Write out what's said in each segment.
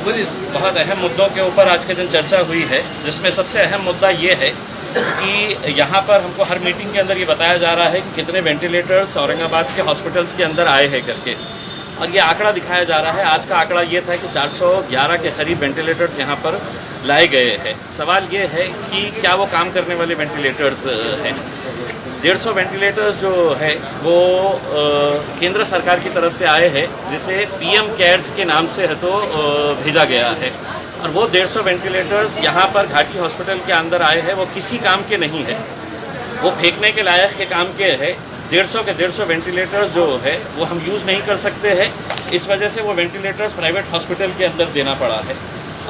बहुत अहम मुद्दों के ऊपर आज के दिन चर्चा हुई है, जिसमें सबसे अहम मुद्दा ये है कि यहाँ पर हमको हर मीटिंग के अंदर ये बताया जा रहा है कि कितने वेंटिलेटर्स औरंगाबाद के हॉस्पिटल्स के अंदर आए हैं करके, और ये आंकड़ा दिखाया जा रहा है। आज का आंकड़ा ये था कि 411 के करीब वेंटिलेटर्स यहाँ पर लाए गए हैं। सवाल ये है कि क्या वो काम करने वाले वेंटिलेटर्स हैं? 150 वेंटिलेटर्स जो है वो केंद्र सरकार की तरफ से आए हैं, जिसे पीएम केयर्स के नाम से है तो भेजा गया है, और वो 150 वेंटिलेटर्स यहाँ पर घाटी हॉस्पिटल के अंदर आए हैं। वो किसी काम के नहीं है, वो फेंकने के लायक के काम के है। 150 के 150 वेंटिलेटर्स जो है वो हम यूज़ नहीं कर सकते हैं। इस वजह से वो वेंटिलेटर्स प्राइवेट हॉस्पिटल के अंदर देना पड़ा है,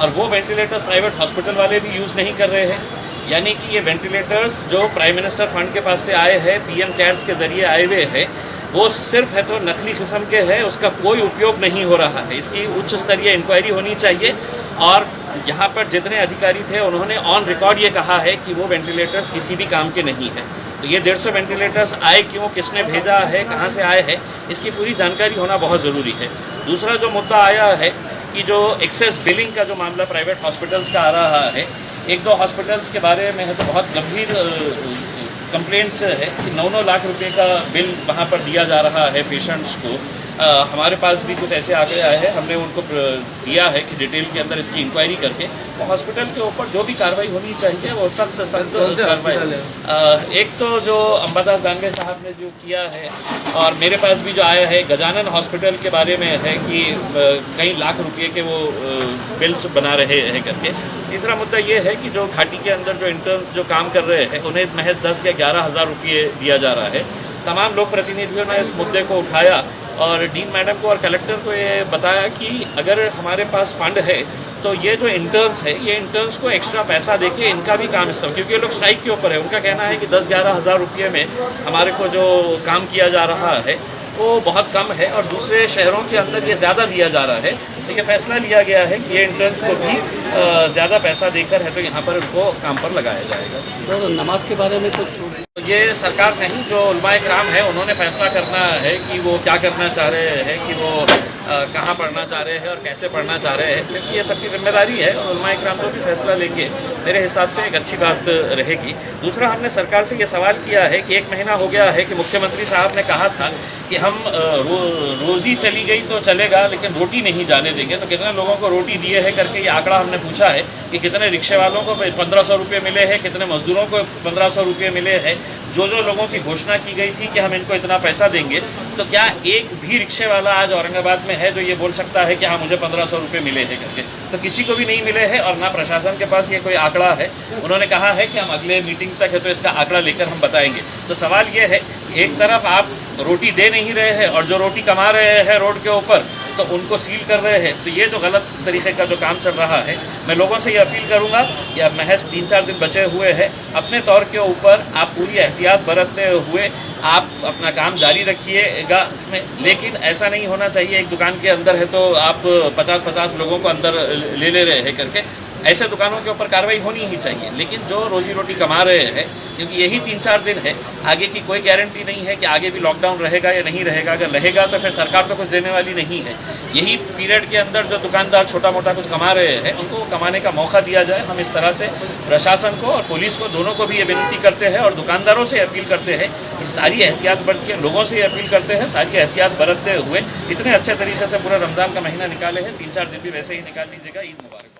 और वो वेंटिलेटर्स प्राइवेट हॉस्पिटल वाले भी यूज़ नहीं कर रहे हैं। यानी कि ये वेंटिलेटर्स जो प्राइम मिनिस्टर फंड के पास से आए हैं, पीएम केयर्स के ज़रिए आए हुए हैं, वो सिर्फ है तो नकली किस्म के हैं, उसका कोई उपयोग नहीं हो रहा है। इसकी उच्च स्तरीय इंक्वायरी होनी चाहिए, और यहाँ पर जितने अधिकारी थे उन्होंने ऑन रिकॉर्ड ये कहा है कि वो वेंटिलेटर्स किसी भी काम के नहीं हैं। तो ये 150 वेंटिलेटर्स आए क्यों, किसने भेजा है, कहाँ से आए हैं, इसकी पूरी जानकारी होना बहुत ज़रूरी है। दूसरा जो मुद्दा आया है कि जो एक्सेस बिलिंग का जो मामला प्राइवेट हॉस्पिटल्स का आ रहा है, एक दो हॉस्पिटल्स के बारे में है तो बहुत गंभीर कंप्लेंट्स है कि 9-9 लाख रुपए का बिल वहाँ पर दिया जा रहा है पेशेंट्स को। हमारे पास भी कुछ ऐसे आंकड़े आए हैं, हमने उनको दिया है कि डिटेल के अंदर इसकी इंक्वायरी करके वो हॉस्पिटल के ऊपर जो भी कार्रवाई होनी चाहिए वो सख्त से सख्त कार्रवाई। एक तो जो अंबादास दांगे साहब ने जो किया है, और मेरे पास भी जो आया है गजानन हॉस्पिटल के बारे में है कि कई लाख रुपये के वो बिल्स बना रहे हैं करके। तीसरा मुद्दा ये है कि जो घाटी के अंदर जो इंटर्न्स जो काम कर रहे हैं उन्हें महज 10 या 11 हज़ार रुपये दिया जा रहा है। तमाम लोक प्रतिनिधियों ने इस मुद्दे को उठाया और डीन मैडम को और कलेक्टर को ये बताया कि अगर हमारे पास फंड है तो ये जो इंटर्न्स है, ये इंटर्न्स को एक्स्ट्रा पैसा देके इनका भी काम इस्तेमाल, क्योंकि ये लोग स्ट्राइक के ऊपर है। उनका कहना है कि 10-11 हज़ार रुपये में हमारे को जो काम किया जा रहा है वो बहुत कम है, और दूसरे शहरों के अंदर ये ज़्यादा दिया जा रहा है। तो ये फैसला लिया गया है कि ये इंटर्न्स को भी ज़्यादा पैसा देकर है तो यहाँ पर उनको काम पर लगाया जाएगा। सर, नमाज के बारे में कुछ ये सरकार नहीं, जो उलमाए किराम है उन्होंने फैसला करना है कि वो क्या करना चाह रहे हैं, कि वो कहाँ पढ़ना चाह रहे हैं और कैसे पढ़ना चाह रहे हैं, क्योंकि ये सबकी जिम्मेदारी है, और उलमाए किराम जो भी फैसला लेंगे मेरे हिसाब से एक अच्छी बात रहेगी। दूसरा, हमने सरकार से ये सवाल किया है कि 1 महीना हो गया है कि मुख्यमंत्री साहब ने कहा था कि हम रोज़ी चली गई तो चलेगा लेकिन रोटी नहीं जाने देंगे। तो कितने लोगों को रोटी दिए है करके ये आंकड़ा हमने पूछा है कि कितने रिक्शे वालों को 1500 रुपये मिले हैं, कितने मजदूरों को 1500 रुपये मिले हैं। जो लोगों की घोषणा की गई थी कि हम इनको इतना पैसा देंगे, तो क्या एक भी रिक्शे वाला आज औरंगाबाद में है जो ये बोल सकता है कि हाँ मुझे 1500 रुपये मिले हैं करके? तो किसी को भी नहीं मिले हैं, और ना प्रशासन के पास ये कोई आंकड़ा है। उन्होंने कहा है कि हम अगले मीटिंग तक है तो इसका आंकड़ा लेकर हम बताएंगे। तो सवाल ये है, एक तरफ आप रोटी दे नहीं रहे हैं और जो रोटी कमा रहे हैं रोड के ऊपर तो उनको सील कर रहे हैं। तो ये जो गलत तरीके का जो काम चल रहा है, मैं लोगों से ये अपील करूंगा कि अब महज 3-4 दिन बचे हुए हैं, अपने तौर के ऊपर आप पूरी एहतियात बरतते हुए आप अपना काम जारी रखिएगा इसमें। लेकिन ऐसा नहीं होना चाहिए एक दुकान के अंदर है तो आप 50-50 लोगों को अंदर ले रहे हैं करके। ऐसे दुकानों के ऊपर कार्रवाई होनी ही चाहिए। लेकिन जो रोजी रोटी कमा रहे हैं, क्योंकि यही 3-4 दिन है, आगे की कोई गारंटी नहीं है कि आगे भी लॉकडाउन रहेगा या नहीं रहेगा। अगर रहेगा तो फिर सरकार तो कुछ देने वाली नहीं है। यही पीरियड के अंदर जो दुकानदार छोटा मोटा कुछ कमा रहे हैं उनको कमाने का मौका दिया जाए। हम इस तरह से प्रशासन को और पुलिस को दोनों को भी ये विनती करते हैं, और दुकानदारों से अपील करते हैं कि सारी एहतियात बरतिए। लोगों से ये अपील करते हैं सारी एहतियात बरतते हुए इतने अच्छे तरीके से पूरा रमज़ान का महीना निकाले हैं, 3-4 दिन भी वैसे ही निकाल लीजिएगा। ईद मुबारक।